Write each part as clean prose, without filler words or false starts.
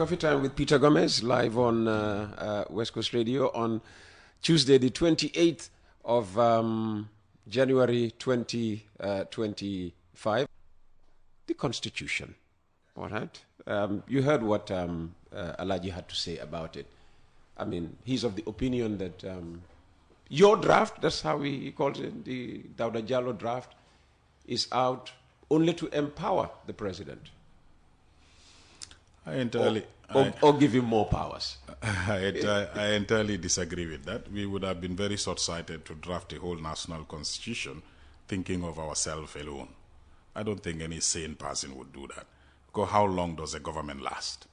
Coffee Time with Peter Gomez, live on West Coast Radio on Tuesday, the 28th of January 2025. The Constitution. All right. You heard what Alaji had to say about it. I mean, he's of the opinion that your draft, that's how he calls it, the Dawda Jallow draft, is out only to empower the president. I entirely, or give him more powers. I entirely disagree with that. We would have been very short-sighted to draft a whole national constitution thinking of ourselves alone. I don't think any sane person would do that. Because how long does a government last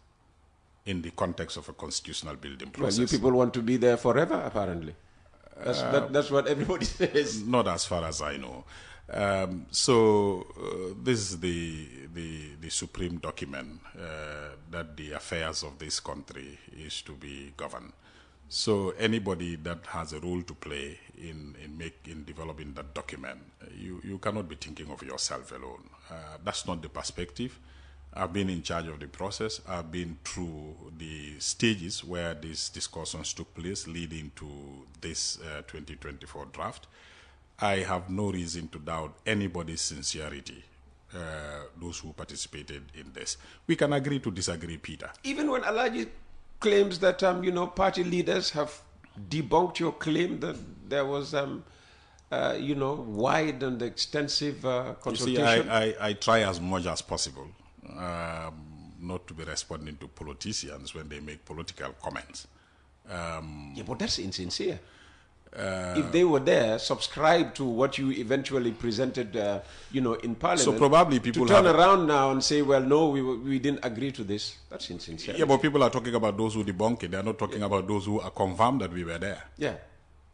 in the context of a constitutional building process? Well, you people want to be there forever, apparently. That's what everybody says. Not as far as I know. This is the supreme document that the affairs of this country is to be governed. So anybody that has a role to play in developing that document, you cannot be thinking of yourself alone. That's not the perspective. I've been in charge of the process. I've been through the stages where these discussions took place leading to this 2024 draft. I have no reason to doubt anybody's sincerity, those who participated in this. We can agree to disagree, Peter. Even when Alaji claims that, party leaders have debunked your claim that there was, wide and extensive consultation. You see, I try as much as possible not to be responding to politicians when they make political comments. Yeah, but that's insincere. If they were there, subscribe to what you eventually presented, in Parliament. So probably people to turn around now and say, "Well, no, we didn't agree to this." That's insincere. Yeah, but people are talking about those who debunk it. They are not talking about those who are confirmed that we were there. Yeah.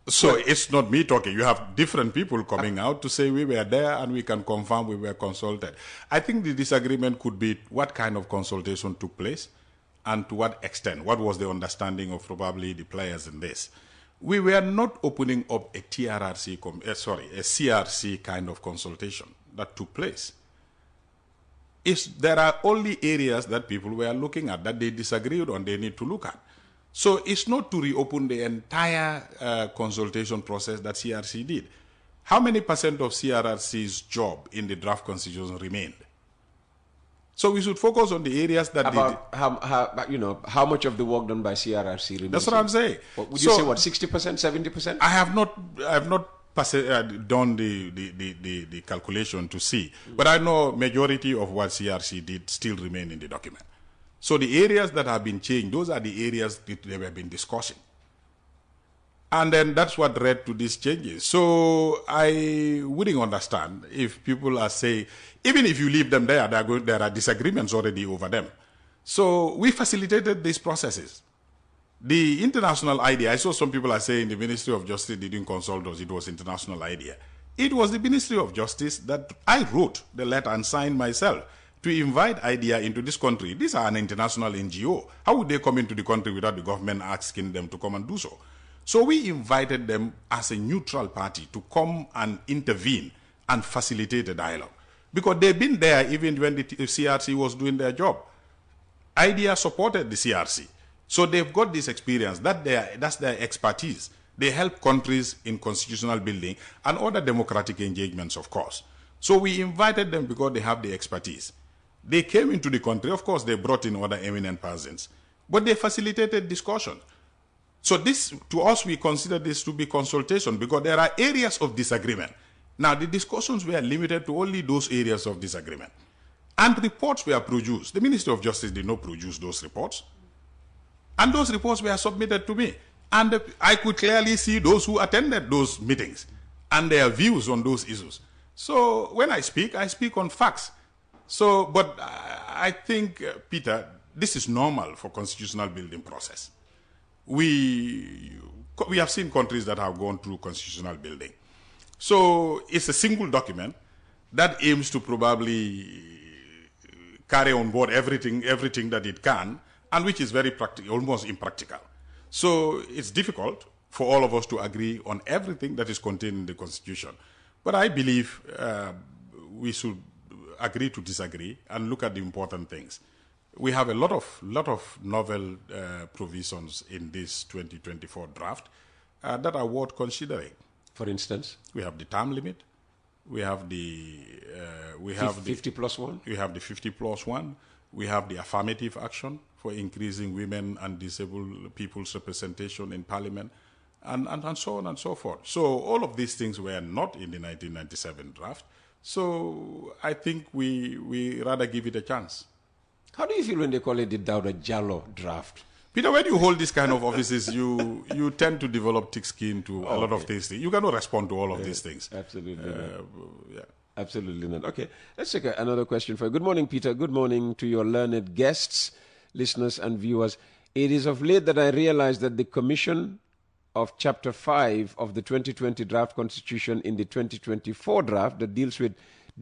So it's not me talking. You have different people coming out to say we were there and we can confirm we were consulted. I think the disagreement could be what kind of consultation took place and to what extent. What was the understanding of probably the players in this? We were not opening up a CRC kind of consultation that took place. There are only areas that people were looking at that they disagreed on, they need to look at. So it's not to reopen the entire consultation process that CRC did. How many percent of CRRC's job in the draft constitution remained? So we should focus on the areas that how much of the work done by CRRC remains. That's what I'm saying. Would you say 60%, 70%? I have not done the calculation to see, but I know majority of what CRC did still remain in the document. So the areas that have been changed, those are the areas that they have been discussing. And then that's what led to these changes. So I wouldn't understand if people are saying, even if you leave them there, there are disagreements already over them. So we facilitated these processes. The international idea, I saw some people are saying the Ministry of Justice didn't consult us, it was international idea. It was the Ministry of Justice that I wrote the letter and signed myself to invite IDEA into this country. These are an international NGO. How would they come into the country without the government asking them to come and do so? So we invited them as a neutral party to come and intervene and facilitate a dialogue. Because they've been there even when the CRC was doing their job. IDEA supported the CRC. So they've got this experience. That's their expertise. They help countries in constitutional building and other democratic engagements, of course. So we invited them because they have the expertise. They came into the country. Of course, they brought in other eminent persons. But they facilitated discussion. So this, to us, we consider this to be consultation because there are areas of disagreement. Now, the discussions were limited to only those areas of disagreement. And reports were produced. The Ministry of Justice did not produce those reports. And those reports were submitted to me. And I could clearly see those who attended those meetings and their views on those issues. So when I speak on facts. So, but I think, Peter, this is normal for constitutional building process. We have seen countries that have gone through constitutional building. So it's a single document that aims to probably carry on board everything that it can, and which is very practical, almost impractical. So it's difficult for all of us to agree on everything that is contained in the Constitution. But I believe we should agree to disagree and look at the important things. we have a lot of novel provisions in this 2024 draft that are worth considering. For instance, we have the term limit. We have the 50 plus 1. We have the 50 plus 1. We have the affirmative action for increasing women and disabled people's representation in Parliament, and so on and so forth. So all of these things were not in the 1997 draft. So I think we rather give it a chance. How do you feel when they call it the Dawda Jallow draft? Peter, when you hold this kind of offices, you tend to develop thick skin to a lot of these things. You cannot respond to all of these things. Absolutely not. Yeah. Absolutely not. Okay, let's take another question for you. Good morning, Peter. Good morning to your learned guests, listeners and viewers. It is of late that I realized that the Commission of Chapter 5 of the 2020 Draft Constitution in the 2024 draft that deals with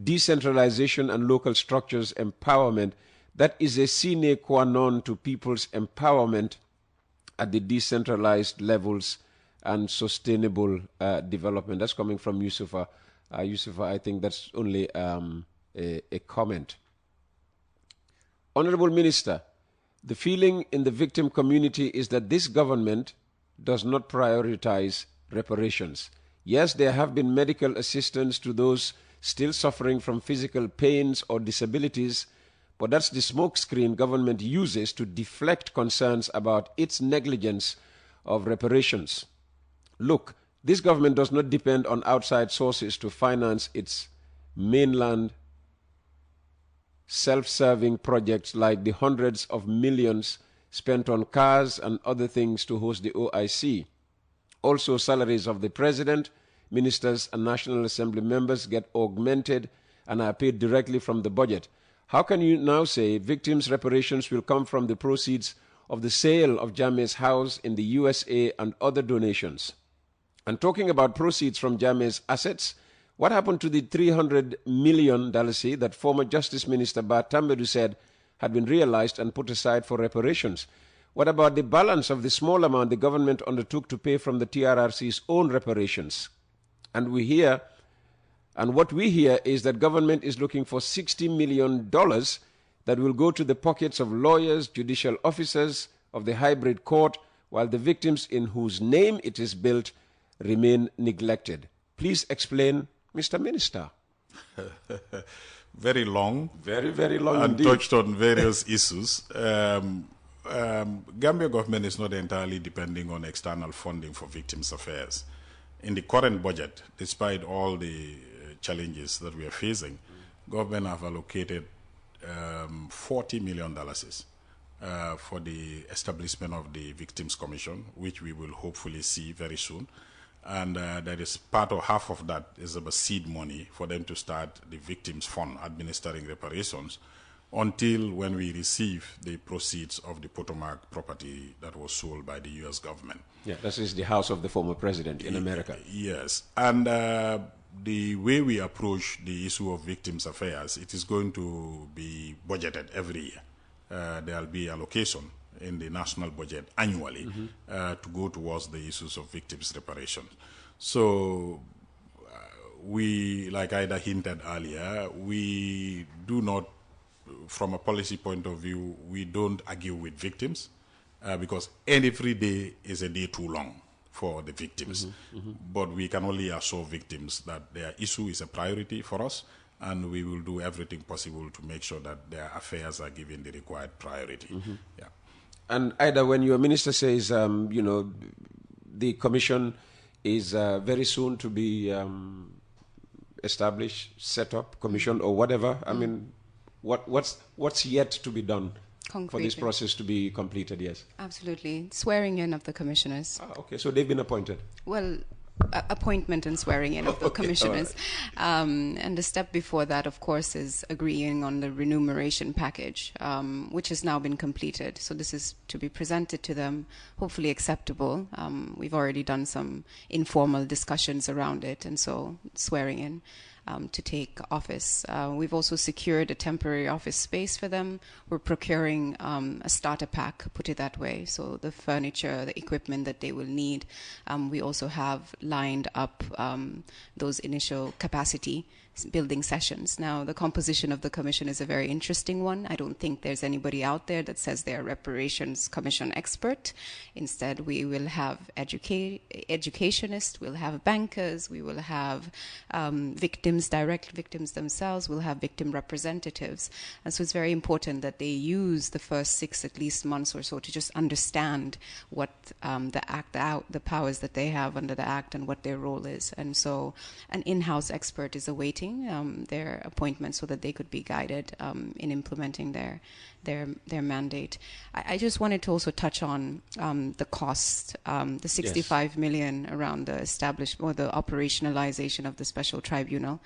decentralization and local structures empowerment, that is a sine qua non to people's empowerment at the decentralized levels and sustainable development. That's coming from Yusufa. Yusufa, I think that's only a comment. Honorable Minister, the feeling in the victim community is that this government does not prioritize reparations. Yes, there have been medical assistance to those still suffering from physical pains or disabilities, but that's the smokescreen government uses to deflect concerns about its negligence of reparations. Look, this government does not depend on outside sources to finance its mainland self-serving projects like the hundreds of millions spent on cars and other things to host the OIC. Also, salaries of the president, ministers, and National Assembly members get augmented and are paid directly from the budget. How can you now say victims' reparations will come from the proceeds of the sale of Jammeh's house in the USA and other donations? And talking about proceeds from Jammeh's assets, what happened to the $300 million that former Justice Minister Bat Tambadou said had been realized and put aside for reparations? What about the balance of the small amount the government undertook to pay from the TRRC's own reparations? And what we hear is that government is looking for $60 million that will go to the pockets of lawyers, judicial officers of the hybrid court, while the victims in whose name it is built remain neglected. Please explain, Mr. Minister. Very long. Very, very long and indeed. Touched on various issues. Gambia government is not entirely depending on external funding for victims' affairs. In the current budget, despite all the challenges that we are facing, government have allocated $40 million for the establishment of the Victims Commission, which we will hopefully see very soon. And that is half of that is about seed money for them to start the Victims Fund administering reparations until when we receive the proceeds of the Potomac property that was sold by the U.S. government. Yeah, this is the house of the former president in America. Yes. And the way we approach the issue of victims' affairs, it is going to be budgeted every year. There will be allocation in the national budget annually to go towards the issues of victims' reparation. So we, like Ida hinted earlier, we do not, from a policy point of view, we don't argue with victims because every day is a day too long for the victims. But we can only assure victims that their issue is a priority for us, and we will do everything possible to make sure that their affairs are given the required priority. Yeah. And Ida, when your minister says, the commission is very soon to be established, set up, commissioned, or whatever, I mean, what's yet to be done for this process to be completed? Yes. Absolutely. Swearing in of the commissioners. Okay, so they've been appointed. Well, appointment and swearing in of the commissioners. And the step before that, of course, is agreeing on the remuneration package, which has now been completed. So this is to be presented to them, hopefully acceptable. We've already done some informal discussions around it, and so swearing in to take office. We've also secured a temporary office space for them. We're procuring a starter pack, put it that way, so the furniture, the equipment that they will need. We also have lined up those initial capacity building sessions. Now, the composition of the commission is a very interesting one. I don't think there's anybody out there that says they're a Reparations Commission expert. Instead, we will have educationists, we'll have bankers, we will have victims, direct victims themselves, we'll have victim representatives. And so it's very important that they use the first 6 at least months or so to just understand what the powers that they have under the Act and what their role is. And so an in-house expert is awaiting their appointment so that they could be guided in implementing their mandate. I just wanted to also touch on the cost, the 65 million around the establishment or the operationalization of the special tribunal.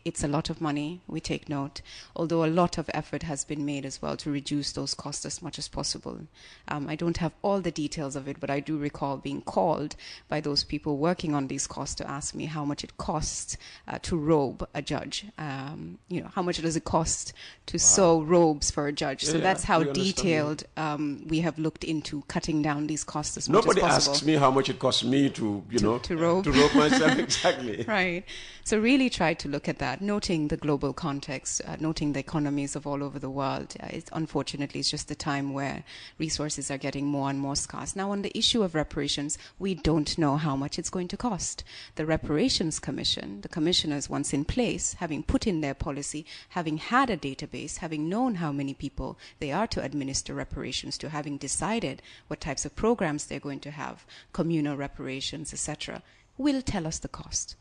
It's a lot of money, we take note, although a lot of effort has been made as well to reduce those costs as much as possible. I don't have all the details of it, but I do recall being called by those people working on these costs to ask me how much it costs to robe a judge. How much does it cost to sew robes for a judge? So that's how detailed we have looked into cutting down these costs as much as possible. Nobody asks me how much it costs me to robe myself, exactly. Right. So really try to look at that, noting the global context, noting the economies of all over the world. Unfortunately, it's just the time where resources are getting more and more scarce. Now, on the issue of reparations, we don't know how much it's going to cost. The Reparations Commission, the commissioners once in place, having put in their policy, having had a database, having known how many people they are to administer reparations to, having decided what types of programs they're going to have, communal reparations, etc., will tell us the cost.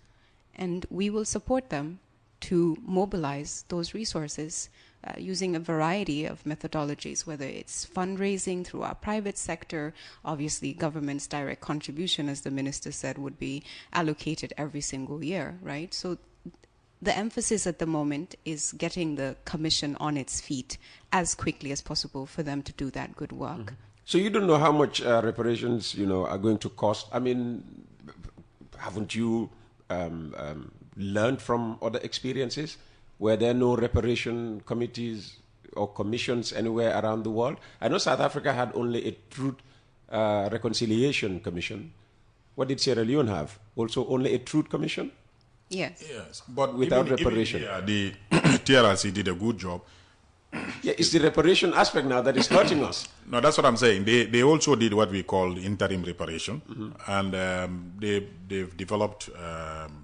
And we will support them to mobilize those resources using a variety of methodologies, whether it's fundraising through our private sector. Obviously, government's direct contribution, as the minister said, would be allocated every single year, right? So the emphasis at the moment is getting the commission on its feet as quickly as possible for them to do that good work. Mm-hmm. So you don't know how much reparations, are going to cost. I mean, haven't you learned from other experiences? Were there no reparation committees or commissions anywhere around the world? I know South Africa had only a Truth Reconciliation Commission. What did Sierra Leone have? Also only a Truth Commission? Yes. Yes, but without reparation. The TRRC did a good job. Yeah, it's the reparation aspect now that is hurting us. No, that's what I'm saying. They also did what we call interim reparation, and they've developed,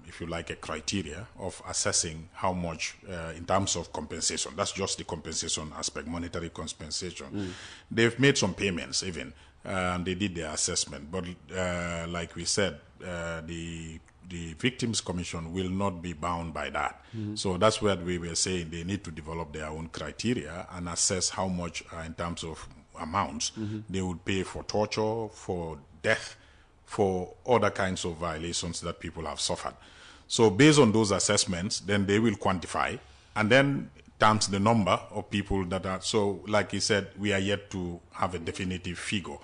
if you like, a criteria of assessing how much in terms of compensation. That's just the compensation aspect, monetary compensation. They've made some payments even, and they did their assessment. But like we said, the Victims Commission will not be bound by that. So that's what we were saying. They need to develop their own criteria and assess how much, in terms of amounts, they would pay for torture, for death, for other kinds of violations that people have suffered. So based on those assessments, then they will quantify, and then times the number of people that are. So like he said, we are yet to have a definitive figure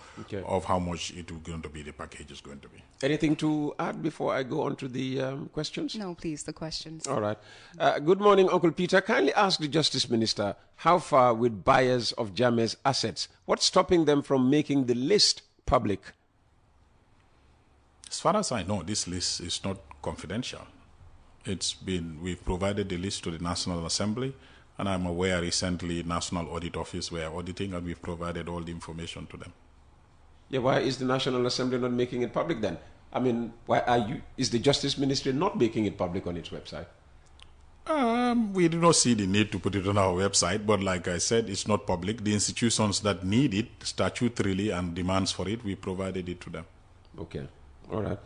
of how much it is going to be, the package is going to be. Anything to add before I go on to the questions? No, please, the questions. All right. Good morning, Uncle Peter. Kindly ask the Justice Minister, how far with buyers of Jammeh's assets? What's stopping them from making the list public? As far as I know, this list is not confidential. We've provided the list to the National Assembly, and I'm aware recently National Audit Office were auditing, and we've provided all the information to them. Yeah, why is the National Assembly not making it public then? I mean, is the Justice Ministry not making it public on its website? We do not see the need to put it on our website, but like I said, it's not public. The institutions that need it statutorily and demands for it, we provided it to them. Okay, all right.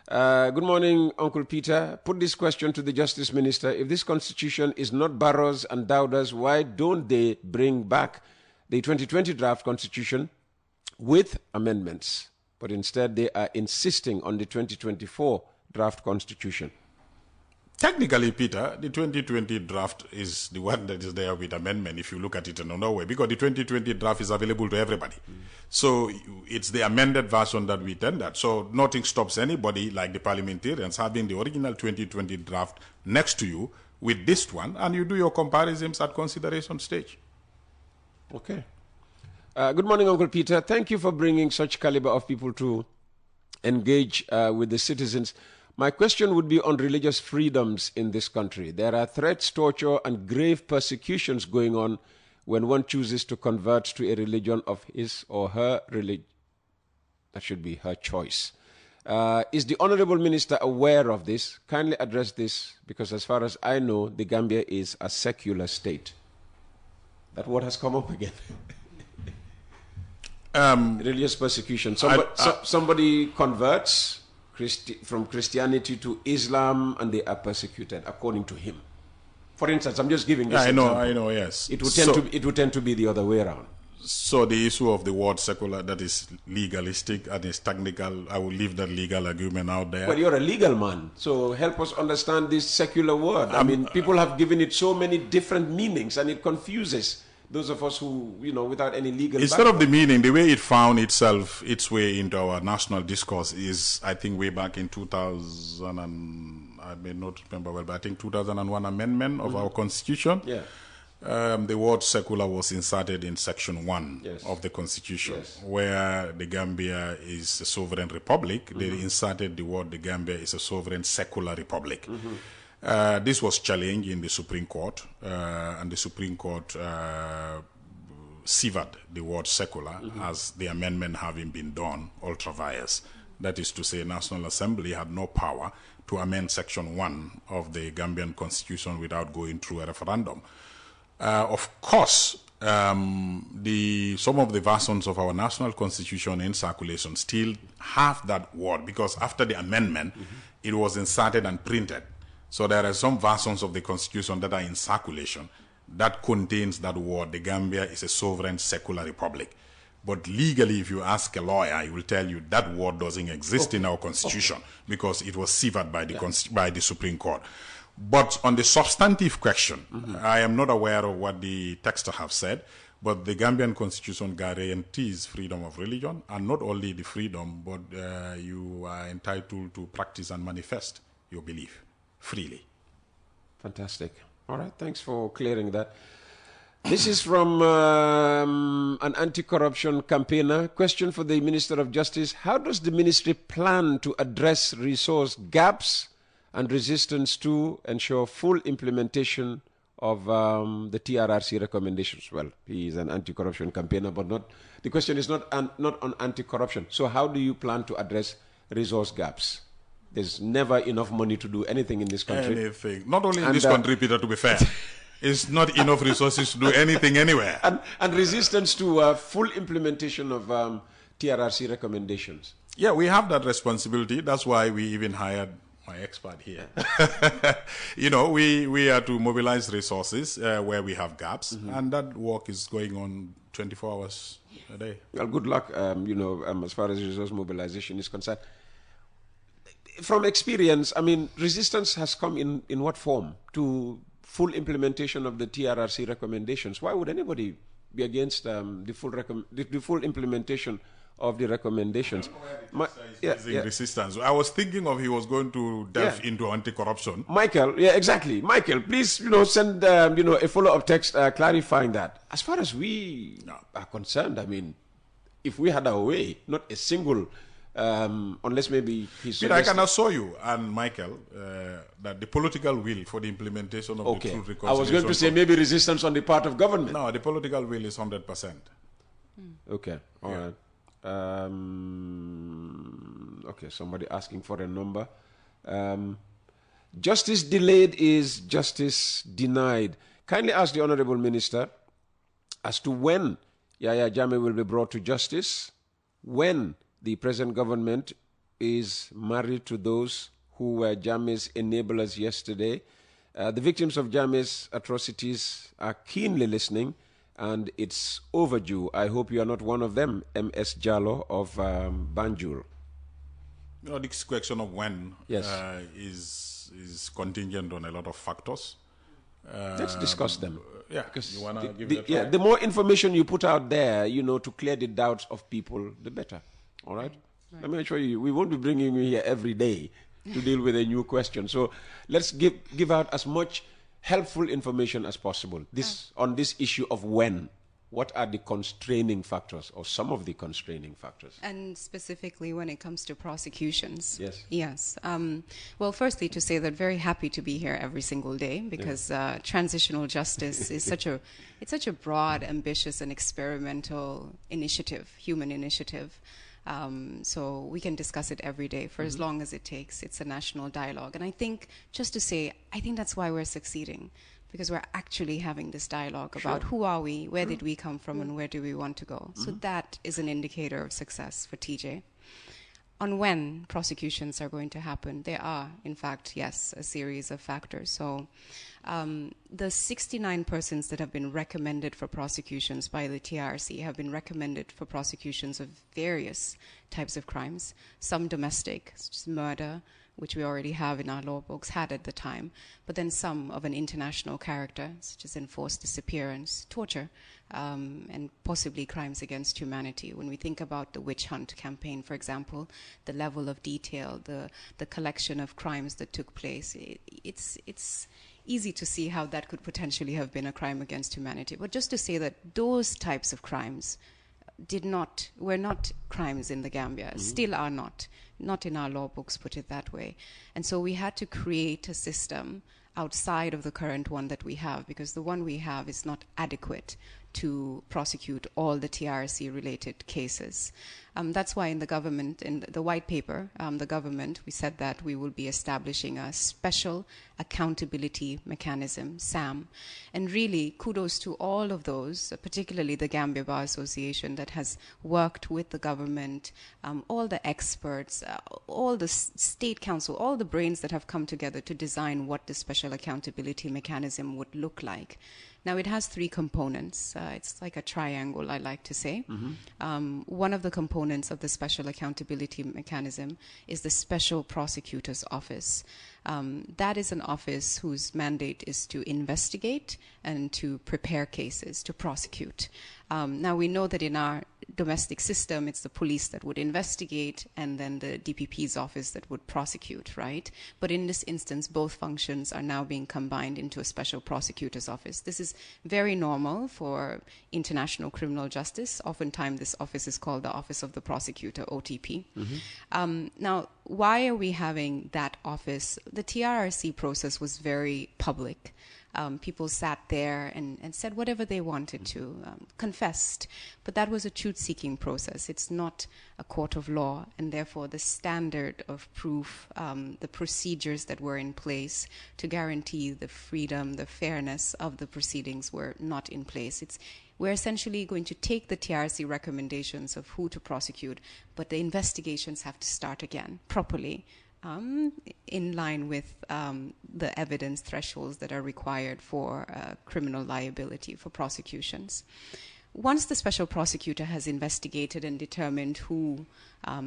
Good morning, Uncle Peter. Put this question to the Justice Minister. If this constitution is not Barrow's and Dowda's, why don't they bring back the 2020 draft constitution with amendments? But instead they are insisting on the 2024 draft constitution. Technically, Peter, the 2020 draft is the one that is there with amendment, if you look at it in another way, because the 2020 draft is available to everybody. So it's the amended version that we tendered. So nothing stops anybody, like the parliamentarians, having the original 2020 draft next to you with this one, and you do your comparisons at consideration stage. Okay. Good morning, Uncle Peter. Thank you for bringing such caliber of people to engage with the citizens. My question would be on religious freedoms in this country. There are threats, torture, and grave persecutions going on when one chooses to convert to a religion of his or her religion. That should be her choice. Is the Honorable Minister aware of this? Kindly address this, because as far as I know, the Gambia is a secular state. That word has come up again. Religious persecution. Somebody converts from Christianity to Islam and they are persecuted according to him. For instance, I'm just giving this example. I know, yes. It would tend to be the other way around. So the issue of the word secular, that is legalistic and is technical. I will leave that legal argument out there. Well, you're a legal man, so help us understand this secular word. I mean, people have given it so many different meanings, and it confuses those of us who, without any legal Instead of the meaning, the way it found its way into our national discourse is, I think, way back in 2000, and I may not remember well, but I think 2001 amendment of our constitution. Yeah. The word secular was inserted in Section 1 of the Constitution, where the Gambia is a sovereign republic. They inserted the word the Gambia is a sovereign secular republic. This was challenged in the Supreme Court, and the Supreme Court severed the word secular as the amendment having been done ultra vires. That is to say, National Assembly had no power to amend Section 1 of the Gambian Constitution without going through a referendum. Of course, some of the versions of our national constitution in circulation still have that word, because after the amendment, it was inserted and printed. So there are some versions of the constitution that are in circulation that contains that word. The Gambia is a sovereign secular republic. But legally, if you ask a lawyer, he will tell you that word doesn't exist in our constitution because it was severed by the Supreme Court. But on the substantive question, I am not aware of what the texter have said, but the Gambian constitution guarantees freedom of religion, and not only the freedom, but you are entitled to practice and manifest your belief freely. Fantastic. All right, thanks for clearing that. This is from an anti-corruption campaigner. Question for the Minister of Justice. How does the ministry plan to address resource gaps and resistance to ensure full implementation of the TRRC recommendations? Well, he is an anti-corruption campaigner, but the question is not on anti-corruption. So how do you plan to address resource gaps? There's never enough money to do anything in this country. Anything. Not only in this country, Peter, to be fair. It's not enough resources to do anything anywhere. And resistance to full implementation of TRRC recommendations. Yeah, we have that responsibility. That's why we even hired my expert here. We are to mobilize resources where we have gaps, and that work is going on 24 hours a day. Well, good luck, as far as resource mobilization is concerned. From experience, I mean, resistance has come in what form to full implementation of the TRRC recommendations? Why would anybody be against the full implementation of the recommendations? Resistance. I was thinking of he was going to delve into anti-corruption. Michael, exactly. Michael, please, send a follow-up text clarifying that. As far as we are concerned, I mean, if we had our way, not a single. Unless maybe he's. But I can assure you and Michael that the political will for the implementation of the truth reconciliation. I was going to say maybe resistance on the part of government. No, the political will is 100%. Okay, all right. Okay, somebody asking for a number. Justice delayed is justice denied. Kindly ask the Honorable Minister as to when Yahya Jammeh will be brought to justice, when the present government is married to those who were Jammeh's enablers yesterday. The victims of Jammeh's atrocities are keenly listening, and it's overdue. I hope you are not one of them, M.S. Jallo of Banjul. This question of when is contingent on a lot of factors. Let's discuss them. Because you want to give it a try? The more information you put out there, to clear the doubts of people, the better. All right? Let me assure you, we won't be bringing you here every day to deal with a new question. So let's give out as much helpful information as possible on this issue of when. what are the constraining factors, or some of the constraining factors? And specifically when it comes to prosecutions. Yes. Yes. Well, firstly, to say that very happy to be here every single day, because transitional justice is such a broad, ambitious, and experimental initiative, human initiative. So we can discuss it every day for as long as it takes. It's a national dialogue. And I think, just to say, I think that's why we're succeeding, because we're actually having this dialogue about who are we, where did we come from, and where do we want to go. So that is an indicator of success for TJ. On when prosecutions are going to happen, there are, in fact, yes, a series of factors. So the 69 persons that have been recommended for prosecutions by the TRRC have been recommended for prosecutions of various types of crimes, some domestic, such as murder, which we already have in our law books, had at the time, but then some of an international character, such as enforced disappearance, torture, and possibly crimes against humanity. When we think about the witch hunt campaign, for example, the level of detail, the collection of crimes that took place, it's easy to see how that could potentially have been a crime against humanity. But just to say that those types of crimes were not crimes in the Gambia, still are not in our law books, put it that way. And so we had to create a system outside of the current one that we have, because the one we have is not adequate to prosecute all the TRRC related cases. That's why in the government, in the white paper, the government, we said that we will be establishing a special accountability mechanism, SAM. And really, kudos to all of those, particularly the Gambia Bar Association, that has worked with the government, all the experts, all the state council, all the brains that have come together to design what the special accountability mechanism would look like. Now, it has three components. It's like a triangle, I like to say. One of the components of the special accountability mechanism is the Special Prosecutor's Office. That is an office whose mandate is to investigate and to prepare cases, to prosecute. Now, we know that in our domestic system, it's the police that would investigate and then the DPP's office that would prosecute, right? But in this instance, both functions are now being combined into a special prosecutor's office. This is very normal for international criminal justice. Oftentimes, this office is called the Office of the Prosecutor, OTP. Now, why are we having that office? The TRRC process was very public. People sat there and said whatever they wanted to, confessed. But that was a truth-seeking process. It's not a court of law, and therefore the standard of proof, the procedures that were in place to guarantee the freedom, the fairness of the proceedings were not in place. We're essentially going to take the TRC recommendations of who to prosecute, but the investigations have to start again properly, in line with the evidence thresholds that are required for criminal liability for prosecutions. Once the special prosecutor has investigated and determined who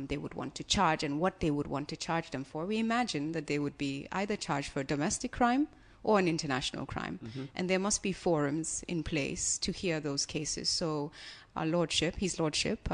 they would want to charge and what they would want to charge them for, we imagine that they would be either charged for a domestic crime or an international crime. And there must be forums in place to hear those cases. So our lordship, his lordship,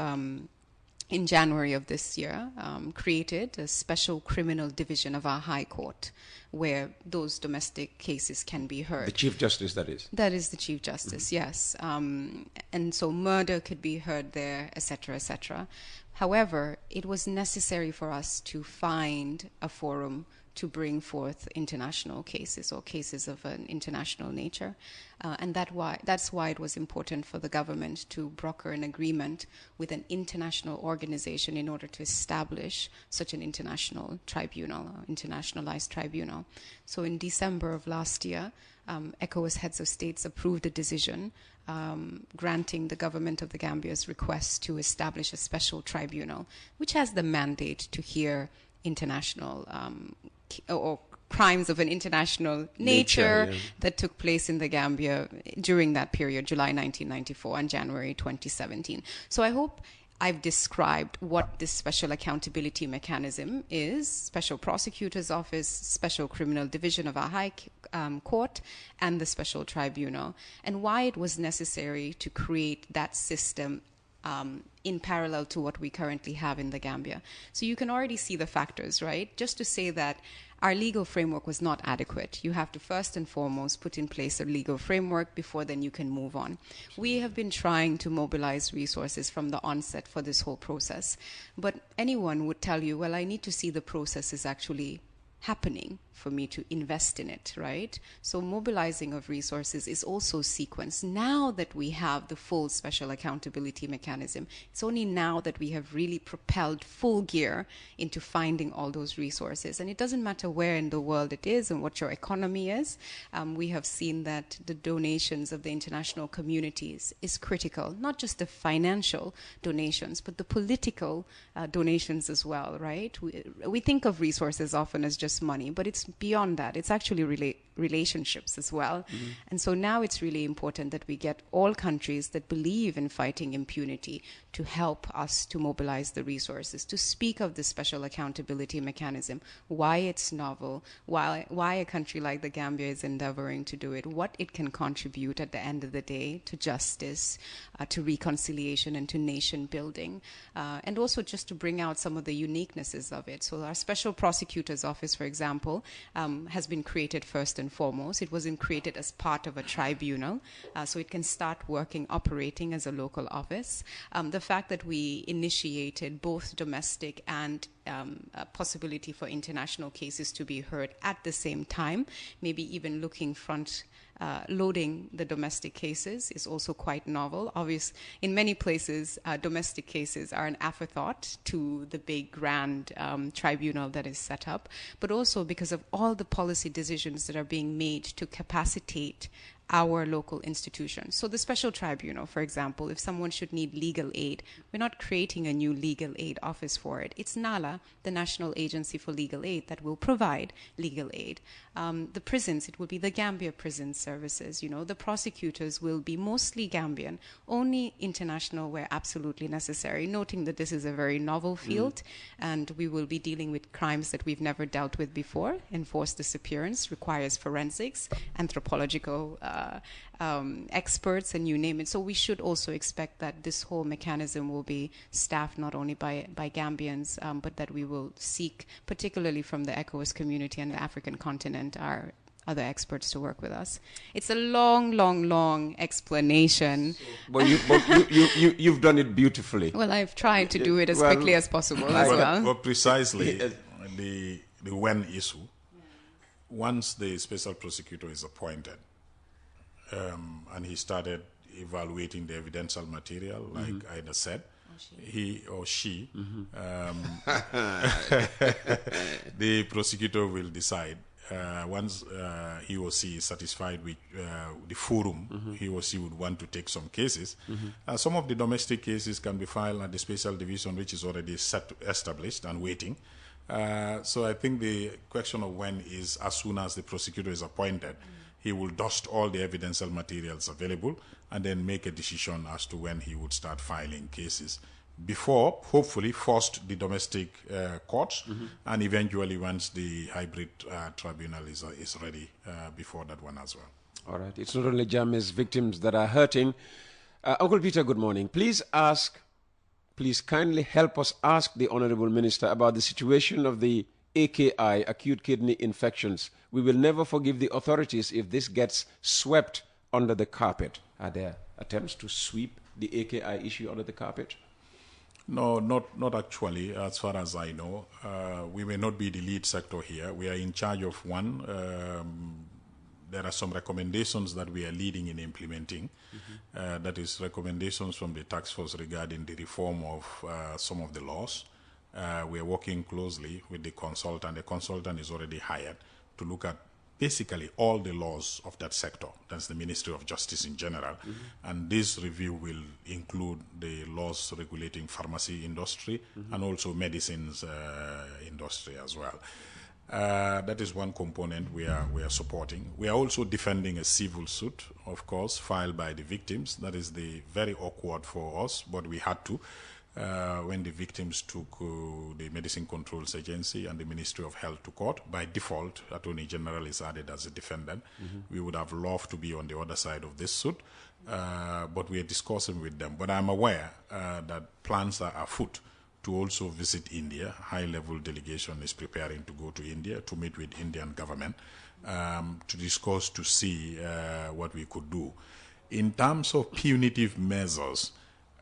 in January of this year, created a special criminal division of our High Court where those domestic cases can be heard. The Chief Justice, that is? That is the Chief Justice, yes. And so murder could be heard there, etc., etc. However, it was necessary for us to find a forum to bring forth international cases or cases of an international nature. And that's why it was important for the government to broker an agreement with an international organization in order to establish such an international tribunal, internationalized tribunal. So in December of last year, ECOWAS heads of states approved a decision granting the government of the Gambia's request to establish a special tribunal, which has the mandate to hear international or crimes of an international nature that took place in the Gambia during that period, July 1994 and January 2017. So I hope I've described what this special accountability mechanism is, Special Prosecutor's Office, Special Criminal Division of our High Court, and the Special Tribunal, and why it was necessary to create that system in parallel to what we currently have in the Gambia. So you can already see the factors, right? Just to say that our legal framework was not adequate. You have to first and foremost put in place a legal framework before then you can move on. We have been trying to mobilize resources from the onset for this whole process. But anyone would tell you, well, I need to see the process is actually happening for me to invest in it, right? So mobilizing of resources is also sequenced. Now that we have the full special accountability mechanism, it's only now that we have really propelled full gear into finding all those resources. And it doesn't matter where in the world it is and what your economy is. We have seen that the donations of the international communities is critical, not just the financial donations, but the political donations as well, right? We think of resources often as just money, but it's beyond that. It's actually relationships as well. And so now it's really important that we get all countries that believe in fighting impunity to help us to mobilize the resources, to speak of the special accountability mechanism, why it's novel, why a country like the Gambia is endeavoring to do it, what it can contribute at the end of the day to justice, to reconciliation, and to nation building, and also just to bring out some of the uniquenesses of it. So our Special Prosecutor's Office, for example, has been created first and foremost. It wasn't created as part of a tribunal, so it can start working, operating as a local office. The fact that we initiated both domestic and a possibility for international cases to be heard at the same time, maybe even looking loading the domestic cases is also quite novel. Obviously, in many places, domestic cases are an afterthought to the big grand tribunal that is set up, but also because of all the policy decisions that are being made to capacitate our local institutions. So the special tribunal, for example, if someone should need legal aid, we're not creating a new legal aid office for it. It's NALA, the National Agency for Legal Aid, that will provide legal aid. The prisons, it will be the Gambia Prison Services. The prosecutors will be mostly Gambian, only international where absolutely necessary, noting that this is a very novel field and we will be dealing with crimes that we've never dealt with before. Enforced disappearance requires forensics, anthropological experts, and you name it. So we should also expect that this whole mechanism will be staffed not only by Gambians, but that we will seek, particularly from the ECOWAS community and the African continent, our other experts to work with us. It's a long explanation. But you've done it beautifully. Well, I've tried to do it as quickly as possible as well. But precisely, the when issue, once the special prosecutor is appointed, and he started evaluating the evidential material, like Ida said, he or she, the prosecutor will decide once he or she is satisfied with the forum, he or she would want to take some cases. Some of the domestic cases can be filed at the special division, which is already established and waiting. So I think the question of when is as soon as the prosecutor is appointed. He will dust all the evidential materials available and then make a decision as to when he would start filing cases before, hopefully, first the domestic courts, and eventually once the hybrid tribunal is ready before that one as well. All right. It's not only Jammeh's victims that are hurting. Uncle Peter, good morning. Please kindly help us ask the Honorable Minister about the situation of the AKI, acute kidney infections. We will never forgive the authorities if this gets swept under the carpet. Are there attempts to sweep the AKI issue under the carpet? No, not actually, as far as I know. We may not be the lead sector here. We are in charge of one. There are some recommendations that we are leading in implementing. That is recommendations from the task force regarding the reform of some of the laws. We are working closely with the consultant. The consultant is already hired to look at basically all the laws of that sector. That's the Ministry of Justice in general. And this review will include the laws regulating pharmacy industry and also medicines industry as well. That is one component we are supporting. We are also defending a civil suit, of course, filed by the victims. That is very awkward for us, but we had to. when the victims took the Medicine Controls Agency and the Ministry of Health to court. By default, Attorney General is added as a defendant. We would have loved to be on the other side of this suit, but we are discussing with them. But I'm aware that plans are afoot to also visit India. High-level delegation is preparing to go to India to meet with Indian government to discuss, to see what we could do. In terms of punitive measures,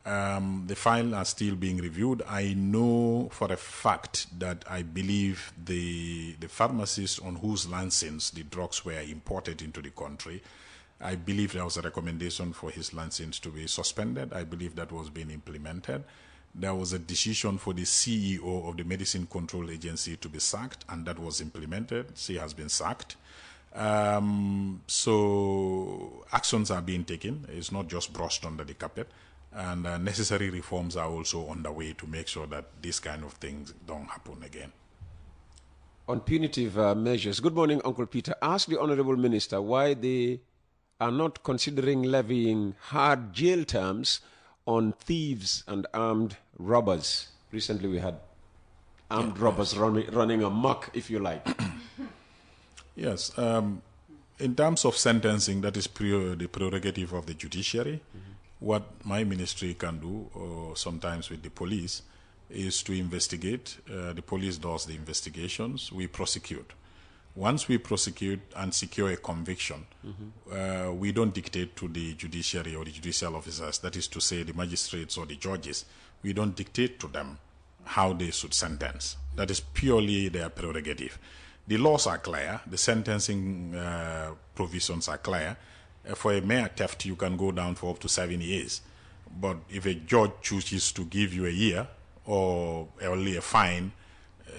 the file are still being reviewed. I know for a fact that I believe the pharmacist on whose license the drugs were imported into the country, I believe there was a recommendation for his license to be suspended. I believe that was being implemented. There was a decision for the CEO of the Medicine Control Agency to be sacked, and that was implemented. She has been sacked. So actions are being taken. It's not just brushed under the carpet. And necessary reforms are also underway to make sure that these kind of things don't happen again. On punitive measures, good morning, Uncle Peter. Ask the Honorable Minister why they are not considering levying hard jail terms on thieves and armed robbers. Recently we had armed robbers running amok, if you like. Yes. In terms of sentencing, that is the prerogative of the judiciary. What my ministry can do, or sometimes with the police, is to investigate. The police does the investigations. We prosecute. Once we prosecute and secure a conviction, we don't dictate to the judiciary or the judicial officers, that is to say the magistrates or the judges. We don't dictate to them how they should sentence. That is purely their prerogative. The laws are clear. The sentencing provisions are clear. For a mere theft, you can go down for up to 7 years. But if a judge chooses to give you a year or only a fine,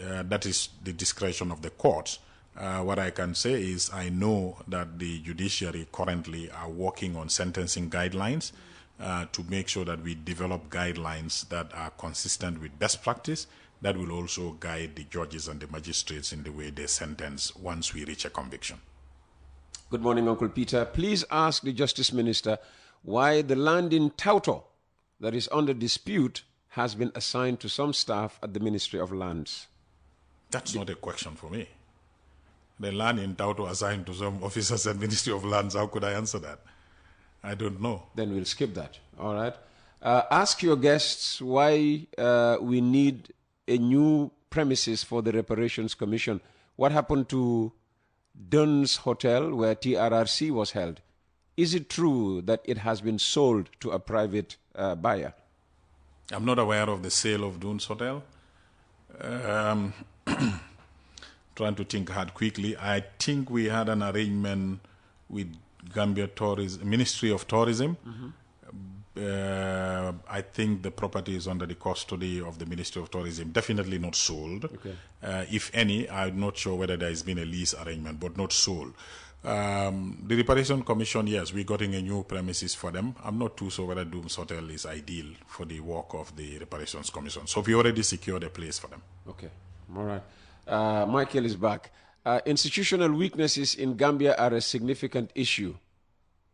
that is the discretion of the courts. What I can say is I know that the judiciary currently are working on sentencing guidelines to make sure that we develop guidelines that are consistent with best practice that will also guide the judges and the magistrates in the way they sentence once we reach a conviction. Good morning, Uncle Peter. Please ask the Justice Minister why the land in Tauto that is under dispute has been assigned to some staff at the Ministry of Lands. That's not a question for me. The land in Tauto assigned to some officers at Ministry of Lands, how could I answer that? I don't know. Then we'll skip that. All right. Ask your guests why we need a new premises for the Reparations Commission. What happened to Dunn's Hotel, where TRRC was held? Is it true that it has been sold to a private buyer? I'm not aware of the sale of Dunn's Hotel. Trying to think hard quickly. I think we had an arrangement with Gambia Ministry of Tourism. I think the property is under the custody of the Ministry of Tourism. Definitely not sold. Okay. If any, I'm not sure whether there has been a lease arrangement, but not sold. The Reparations Commission, yes, we're getting a new premises for them. I'm not too sure whether Dunn's Hotel is ideal for the work of the Reparations Commission. So we already secured a place for them. Okay. All right. Michael is back. Institutional weaknesses in Gambia are a significant issue.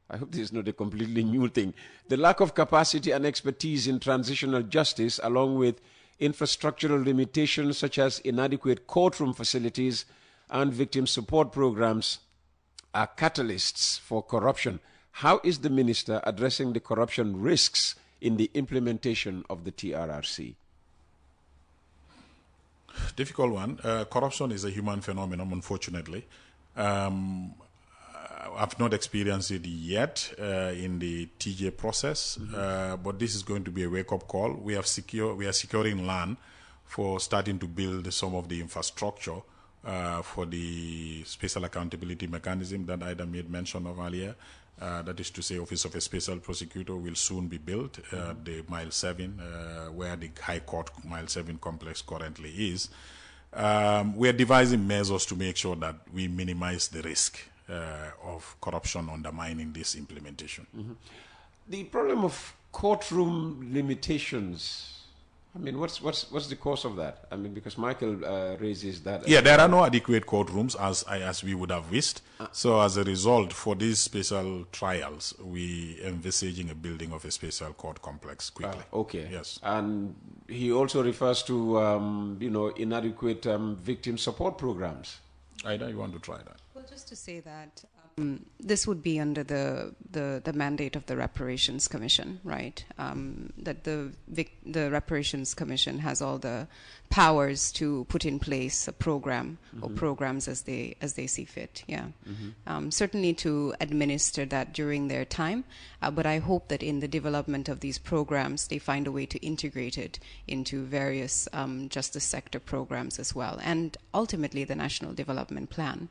I hope this is not a completely new thing. The lack of capacity and expertise in transitional justice, along with infrastructural limitations such as inadequate courtroom facilities and victim support programs, are catalysts for corruption. How is the minister addressing the corruption risks in the implementation of the TRRC? Difficult one. Corruption is a human phenomenon, unfortunately. I've not experienced it yet in the TJ process, but this is going to be a wake-up call. We are securing land for starting to build some of the infrastructure for the special accountability mechanism that Ida made mention of earlier. That is to say, Office of a Special Prosecutor will soon be built, the Mile 7, where the High Court Mile 7 complex currently is. We are devising measures to make sure that we minimize the risk of corruption undermining this implementation. The problem of courtroom limitations I mean, what's the cause of that? I mean, because Michael raises that. Yeah, there are no adequate courtrooms as we would have wished. So as a result, for these special trials, we envisaging a building of a special court complex quickly. Okay. Yes. And he also refers to, inadequate victim support programs. Ida, you want to try that? Well, just to say that this would be under the mandate of the Reparations Commission, right? That the Reparations Commission has all the powers to put in place a program or programs as they see fit. Yeah, certainly to administer that during their time. But I hope that in the development of these programs, they find a way to integrate it into various justice sector programs as well, and ultimately the National Development Plan.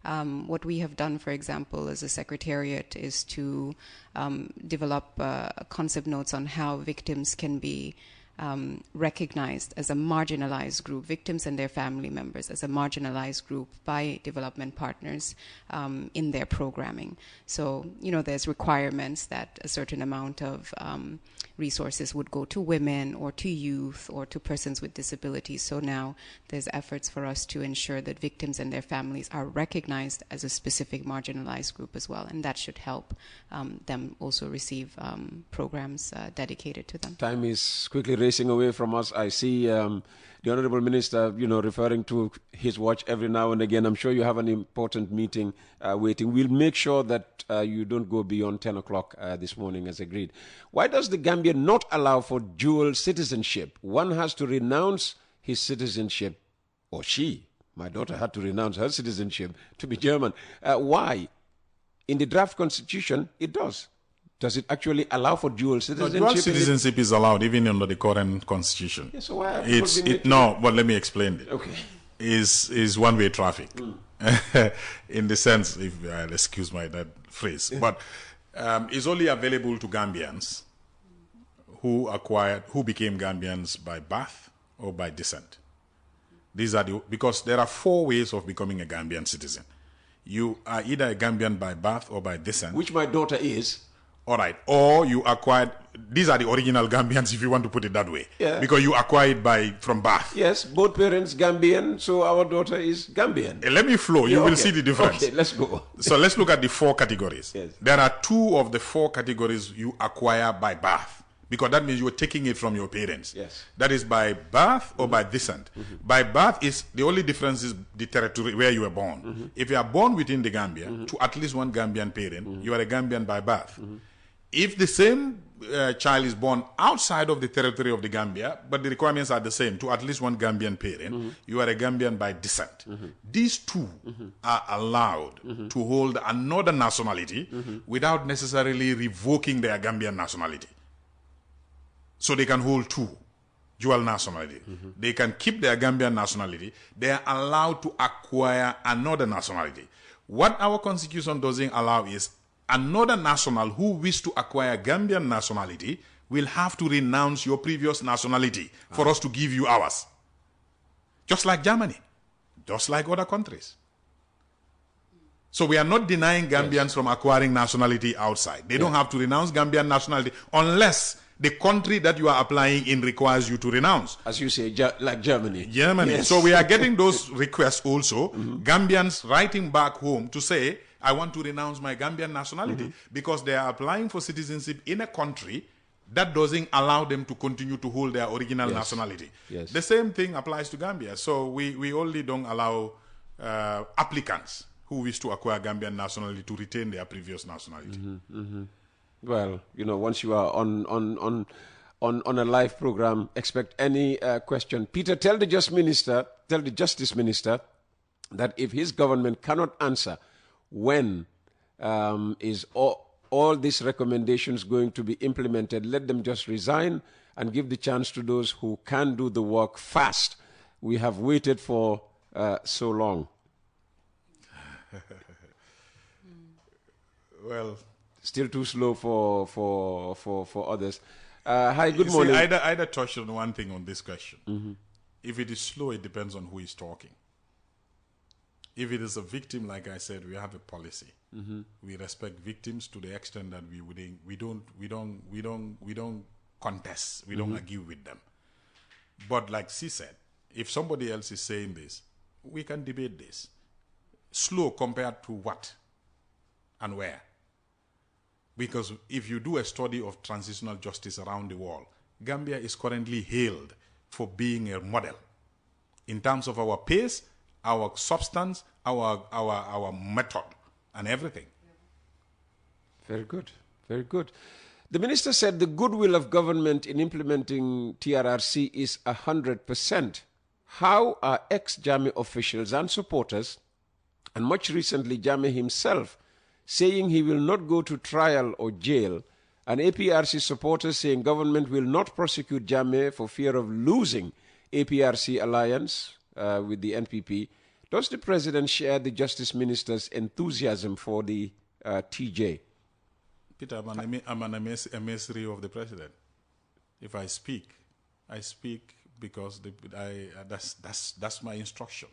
What we have done, for example, as a secretariat is to develop concept notes on how victims can be recognized as a marginalized group, victims and their family members as a marginalized group by development partners in their programming. So, there's requirements that a certain amount of resources would go to women or to youth or to persons with disabilities. So now there's efforts for us to ensure that victims and their families are recognized as a specific marginalized group as well. And that should help them also receive programs dedicated to them. Time is quickly racing away from us. I see the Honorable Minister, referring to his watch every now and again. I'm sure you have an important meeting waiting. We'll make sure that you don't go beyond 10 o'clock this morning as agreed. Why does the Gambia not allow for dual citizenship? One has to renounce his citizenship, or she, my daughter, had to renounce her citizenship to be German. Why? In the draft constitution, it does. Does it actually allow for dual citizenship? No, dual citizenship is allowed even under the current constitution. Yeah, so why but let me explain it. Okay. Is one-way traffic. In the sense, if I'll excuse that phrase, but it's only available to Gambians who became Gambians by birth or by descent. These are because there are 4 ways of becoming a Gambian citizen. You are either a Gambian by birth or by descent. Which my daughter is. All right. Or you acquired, these are the original Gambians, if you want to put it that way. Yeah. Because you acquired from birth. Yes, both parents Gambian, so our daughter is Gambian. Let me flow. You will see the difference. Okay, let's go. So let's look at the 4 categories. Yes. There are 2 of the 4 categories you acquire by birth. Because that means you're taking it from your parents. Yes. That is by birth or by descent. By birth is the only difference is the territory where you were born. If you are born within the Gambia to at least one Gambian parent, you are a Gambian by birth. If the same child is born outside of the territory of the Gambia, but the requirements are the same, to at least one Gambian parent, you are a Gambian by descent. These 2 are allowed to hold another nationality without necessarily revoking their Gambian nationality. So they can hold 2, dual nationality. They can keep their Gambian nationality. They are allowed to acquire another nationality. What our constitution doesn't allow is another national who wish to acquire Gambian nationality will have to renounce your previous nationality for us to give you ours. Just like Germany, just like other countries. So we are not denying Gambians from acquiring nationality outside. They don't have to renounce Gambian nationality unless the country that you are applying in requires you to renounce. As you say, like Germany. Germany. Yes. So we are getting those requests also. Gambians writing back home to say, I want to renounce my Gambian nationality because they are applying for citizenship in a country that doesn't allow them to continue to hold their original nationality. Yes. The same thing applies to Gambia. So we only don't allow applicants who wish to acquire Gambian nationality to retain their previous nationality. Well, once you are on a live program, expect any question. Peter, tell the Justice Minister that if his government cannot answer when is all these recommendations going to be implemented, let them just resign and give the chance to those who can do the work fast. We have waited for so long. Well, still too slow for others. Hi, good morning. Ida touched on one thing on this question. If it is slow, it depends on who is talking. If it is a victim, like I said, we have a policy. We respect victims to the extent that we don't contest. We don't argue with them. But like she said, if somebody else is saying this, we can debate this. Slow compared to what and where? Because if you do a study of transitional justice around the world, Gambia is currently hailed for being a model in terms of our pace, our substance, our method, and everything. Very good. Very good. The minister said the goodwill of government in implementing TRRC is 100%. How are ex-Jame officials and supporters, and much recently Jame himself, saying he will not go to trial or jail, and APRC supporters saying government will not prosecute Jame for fear of losing APRC alliance with the NPP? Does the president share the justice minister's enthusiasm for the TJ? Peter, I'm an emissary of the president. If I speak because that's my instruction.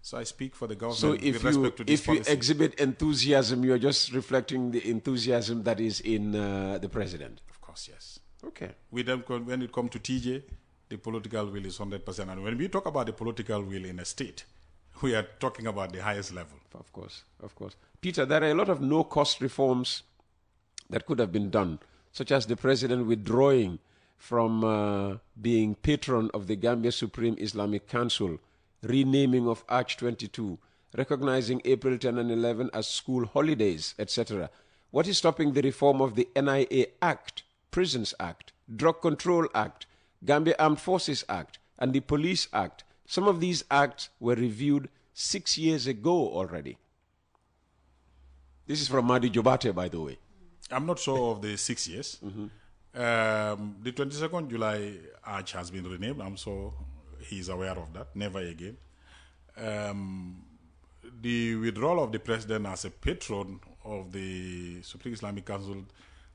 So I speak for the government. So with respect to this if you exhibit enthusiasm, you're just reflecting the enthusiasm that is in the president? Of course, yes. Okay. When it comes to TJ, the political will is 100%. And when we talk about the political will in a state, we are talking about the highest level. Of course, of course. Peter, there are a lot of no-cost reforms that could have been done, such as the president withdrawing from being patron of the Gambia Supreme Islamic Council, renaming of Arch 22, recognizing April 10 and 11 as school holidays, etc. What is stopping the reform of the NIA Act, Prisons Act, Drug Control Act, Gambia Armed Forces Act, and the Police Act? Some of these acts were reviewed 6 years ago already. This is from Madi Jobate, by the way. I'm not sure of the 6 years. The 22nd July Arch has been renamed. I'm sure he's aware of that. Never again. The withdrawal of the president as a patron of the Supreme Islamic Council,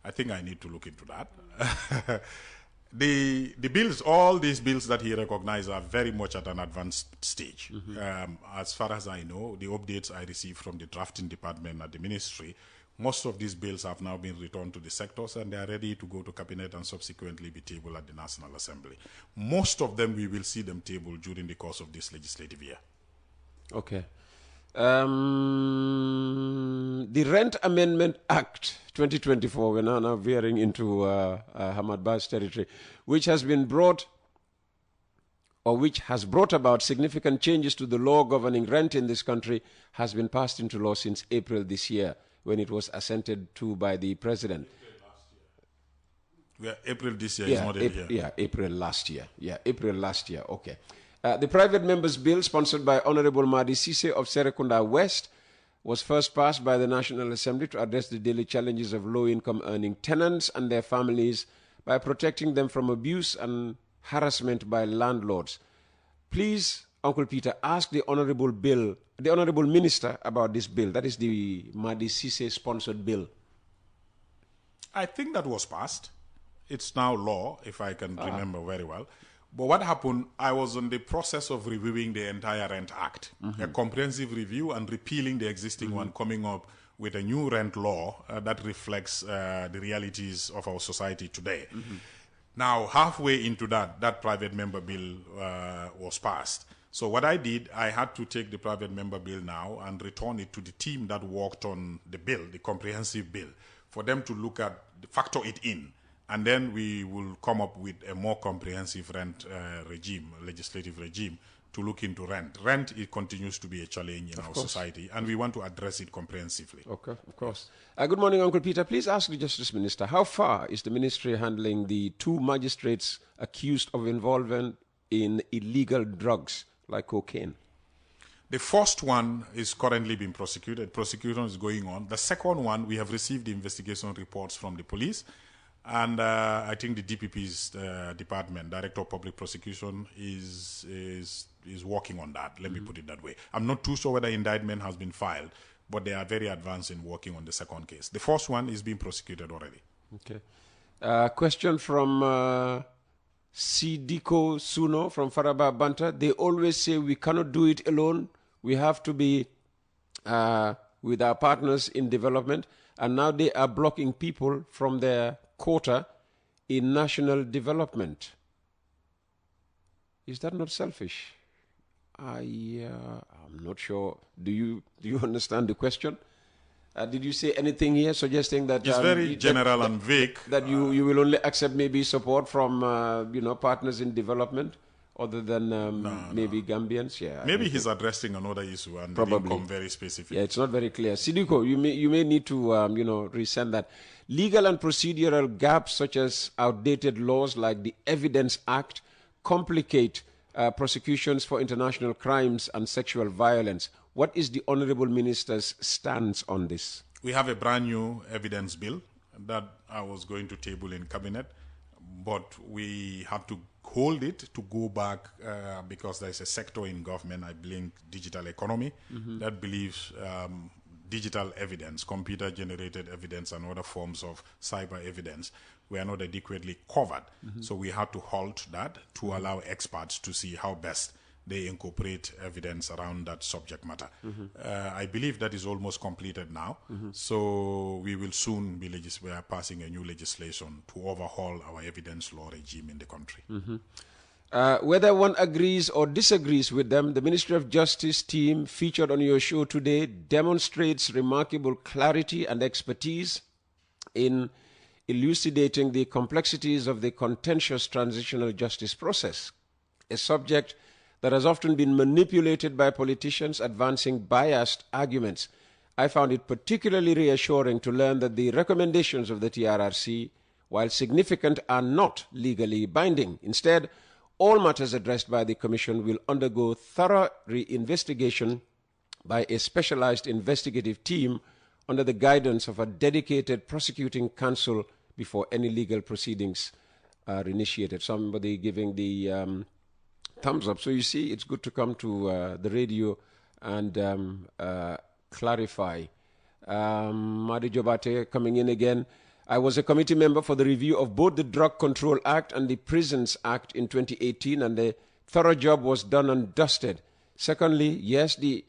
I think I need to look into that. The bills, all these bills that he recognized are very much at an advanced stage. As far as I know, the updates I received from the drafting department at the ministry, most of these bills have now been returned to the sectors and they are ready to go to cabinet and subsequently be tabled at the National Assembly. Most of them, we will see them tabled during the course of this legislative year. Okay. The Rent Amendment Act 2024, we're now veering into Hamad Bas territory, which has brought about significant changes to the law governing rent in this country, has been passed into law since April this year, when it was assented to by the president. April this year is not here. Yeah, April last year. Yeah, April last year. Okay. The private members' bill, sponsored by Honorable Madi Sise of Serekunda West, was first passed by the National Assembly to address the daily challenges of low-income earning tenants and their families by protecting them from abuse and harassment by landlords. Please, Uncle Peter, ask the Honorable Minister about this bill. That is the Madi Sise-sponsored bill. I think that was passed. It's now law, if I can remember very well. But what happened, I was in the process of reviewing the entire Rent Act, a comprehensive review and repealing the existing one, coming up with a new rent law that reflects the realities of our society today. Now, halfway into that private member bill was passed. So what I did, I had to take the private member bill now and return it to the team that worked on the bill, the comprehensive bill, for them to look at, factor it in. And then we will come up with a more comprehensive rent legislative regime to look into rent. Rent, it continues to be a challenge in our society, and we want to address it comprehensively. Okay, of course. Good morning, Uncle Peter. Please ask the Justice Minister, how far is the ministry handling the 2 magistrates accused of involvement in illegal drugs like cocaine? The first one is currently being prosecuted. Prosecution is going on. The second one, we have received the investigation reports from the police. And I think the DPP's department, Director of Public Prosecution, is working on that. Let me put it that way. I'm not too sure whether indictment has been filed, but they are very advanced in working on the second case. The first one is being prosecuted already. Okay. Question from Sidiko Suno from Faraba Banta. They always say we cannot do it alone. We have to be with our partners in development. And now they are blocking people from their quota in national development. Is that not selfish? I'm not sure. Do you understand the question? Did you say anything here suggesting that it's very general and vague? That you will only accept maybe support from partners in development other than maybe Gambians? Yeah. Maybe he's addressing another issue and probably didn't come very specific. Yeah, it's not very clear. Sidiko, you may need to resend that. Legal and procedural gaps such as outdated laws like the Evidence Act complicate prosecutions for international crimes and sexual violence. What is the Honorable Minister's stance on this? We have a brand new evidence bill that I was going to table in cabinet, but we have to hold it to go back because there's a sector in government, I believe digital economy, that believes digital evidence, computer-generated evidence and other forms of cyber evidence were not adequately covered. So we had to halt that to allow experts to see how best they incorporate evidence around that subject matter. I believe that is almost completed now. So we will soon be passing a new legislation to overhaul our evidence law regime in the country. Whether one agrees or disagrees with them, the Ministry of Justice team featured on your show today demonstrates remarkable clarity and expertise in elucidating the complexities of the contentious transitional justice process, a subject that has often been manipulated by politicians advancing biased arguments. I found it particularly reassuring to learn that the recommendations of the TRRC, while significant, are not legally binding. Instead, all matters addressed by the Commission will undergo thorough reinvestigation by a specialized investigative team under the guidance of a dedicated prosecuting counsel before any legal proceedings are initiated. Somebody giving the thumbs up. So you see, it's good to come to the radio and clarify. Madi Jobate coming in again. I was a committee member for the review of both the Drug Control Act and the Prisons Act in 2018, and a thorough job was done and dusted. Secondly, yes, the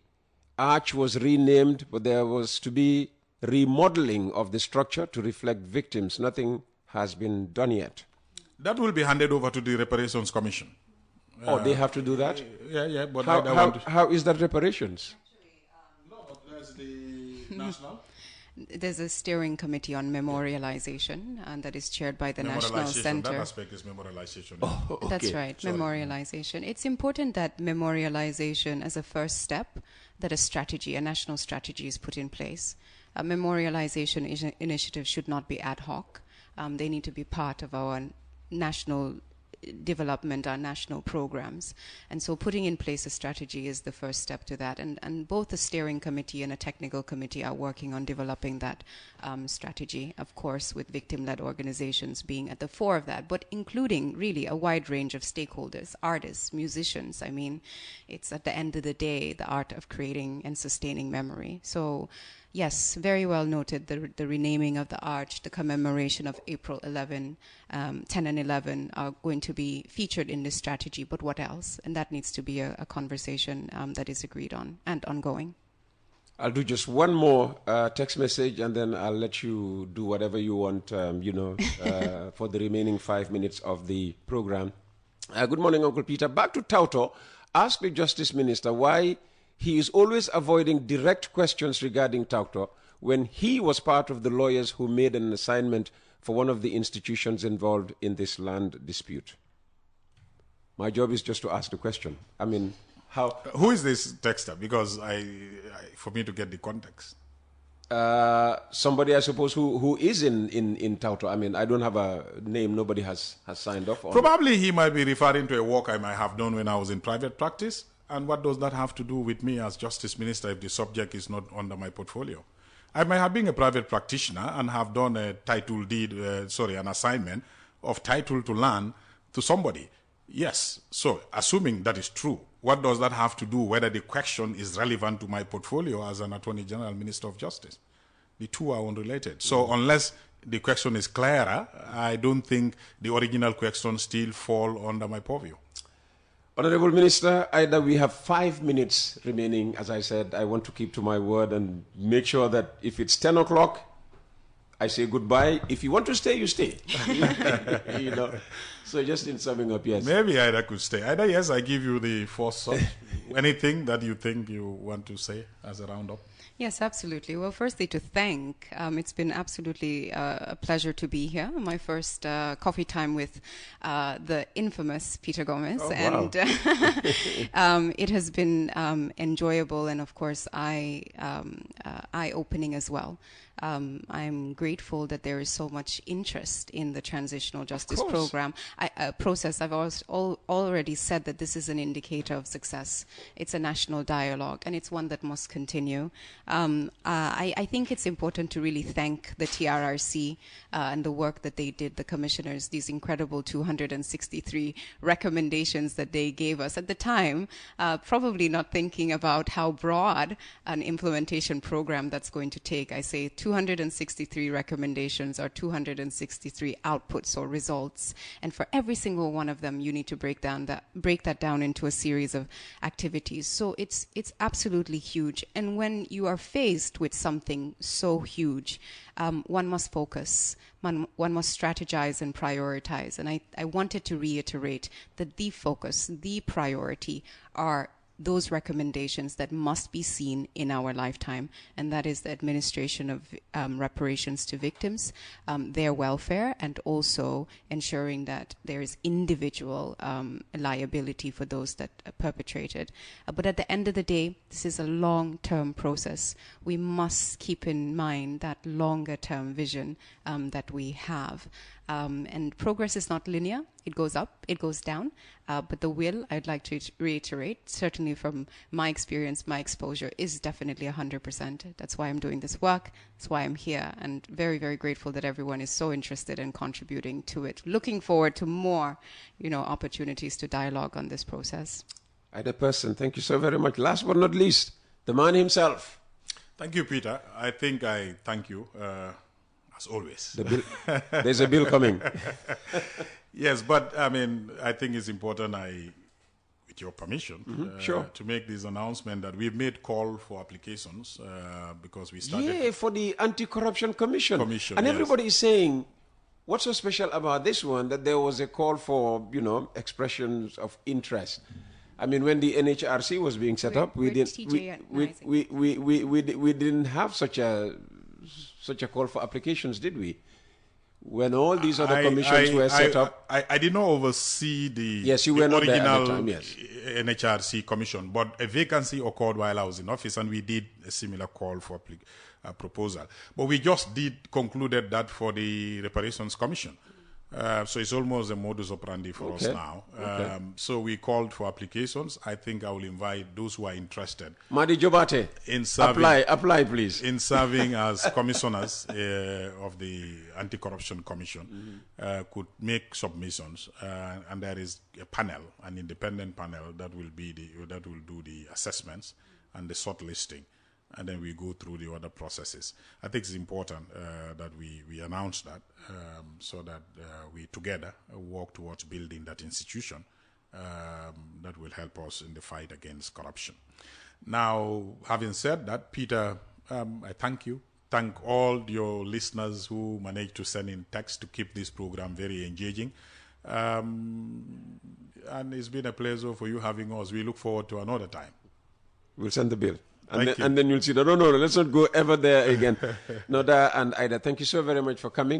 arch was renamed, but there was to be remodeling of the structure to reflect victims. Nothing has been done yet. That will be handed over to the Reparations Commission. They have to do that? Yeah, but how is that reparations? No, but there's the national. There's a steering committee on memorialization, and that is chaired by the National Center. That aspect is memorialization. Oh, okay. That's right, sorry. Memorialization. It's important that memorialization, as a first step, that a strategy, a national strategy, is put in place. A memorialization initiative should not be ad hoc. They need to be part of our national development, our national programs. And so putting in place a strategy is the first step to that. And both the steering committee and a technical committee are working on developing that strategy, of course, with victim-led organizations being at the fore of that, but including really a wide range of stakeholders, artists, musicians. I mean, it's at the end of the day, the art of creating and sustaining memory. So yes, very well noted, the renaming of the arch, the commemoration of April 10 and 11 are going to be featured in this strategy, but what else? And that needs to be a conversation that is agreed on and ongoing. I'll do just one more text message, and then I'll let you do whatever you want, for the remaining 5 minutes of the program. Good morning, Uncle Peter. Back to Tauto. Ask the Justice Minister why he is always avoiding direct questions regarding Tauto when he was part of the lawyers who made an assignment for one of the institutions involved in this land dispute. My job is just to ask the question. I mean, how... Who is this texter? Because for me to get the context. Somebody, I suppose, who is in Tauto. I mean, I don't have a name. Nobody has signed off on it. Probably he might be referring to a work I might have done when I was in private practice. And what does that have to do with me as Justice Minister if the subject is not under my portfolio? I might have been a private practitioner and have done a title deed, an assignment of title to land to somebody. Yes. So, assuming that is true, what does that have to do whether the question is relevant to my portfolio as an Attorney General, Minister of Justice? The two are unrelated. So, unless the question is clearer, I don't think the original question still fall under my purview. Honorable Minister, either we have 5 minutes remaining. As I said, I want to keep to my word and make sure that if it's 10 o'clock, I say goodbye. If you want to stay, you stay. So just in summing up, yes. Maybe Ida could stay. Ida, yes, I give you the first shot. Anything that you think you want to say as a roundup? Yes, absolutely. Well, firstly, to thank. It's been absolutely a pleasure to be here. My first coffee time with the infamous Peter Gomez. Oh, wow. And it has been enjoyable and, of course, eye-opening as well. I'm grateful that there is so much interest in the transitional justice program process. I've already said that this is an indicator of success. It's a national dialogue, and it's one that must continue. I think it's important to really thank the TRRC and the work that they did, the commissioners, these incredible 263 recommendations that they gave us at the time, probably not thinking about how broad an implementation program that's going to take. I say 263 recommendations are 263 outputs or results, and for every single one of them, you need to break that down into a series of activities. So it's absolutely huge. And when you are faced with something so huge, one must focus, one must strategize and prioritize. And I wanted to reiterate that the focus, the priority are those recommendations that must be seen in our lifetime, and that is the administration of reparations to victims, their welfare, and also ensuring that there is individual liability for those that perpetrated. But at the end of the day, this is a long-term process. We must keep in mind that longer-term vision that we have. And progress is not linear. It goes up, it goes down. But the will, I'd like to reiterate, certainly from my experience, my exposure is definitely 100%. That's why I'm doing this work. That's why I'm here. And very, very grateful that everyone is so interested in contributing to it. Looking forward to more, opportunities to dialogue on this process. Ida Person, thank you so very much. Last but not least, the man himself. Thank you, Peter. I think I thank you. As always. There's a bill coming. Yes, but I think it's important, with your permission, sure, to make this announcement that we've made call for applications because we started. Yeah, for the Anti-Corruption Commission. And yes. everybody is saying, what's so special about this one, that there was a call for, expressions of interest. I mean, when the NHRC was being set up, we didn't have such a call for applications, did we? When all these other commissions were set up, I did not oversee the original there at the time, yes. NHRC commission, but a vacancy occurred while I was in office, and we did a similar call for proposal. But we just concluded that for the Reparations Commission. So it's almost a modus operandi for us now. So we called for applications. I think I will invite those who are interested. Madi Jobate, in serving, apply, please. In serving as commissioners of the Anti-Corruption Commission, could make submissions, and there is a panel, an independent panel that will do the assessments and the shortlisting. And then we go through the other processes. I think it's important that we announce that so that we together work towards building that institution that will help us in the fight against corruption. Now, having said that, Peter, I thank you. Thank all your listeners who managed to send in text to keep this program very engaging. And it's been a pleasure for you having us. We look forward to another time. We'll send the bill. And then you'll see that, no, let's not go ever there again. And Ida, thank you so very much for coming.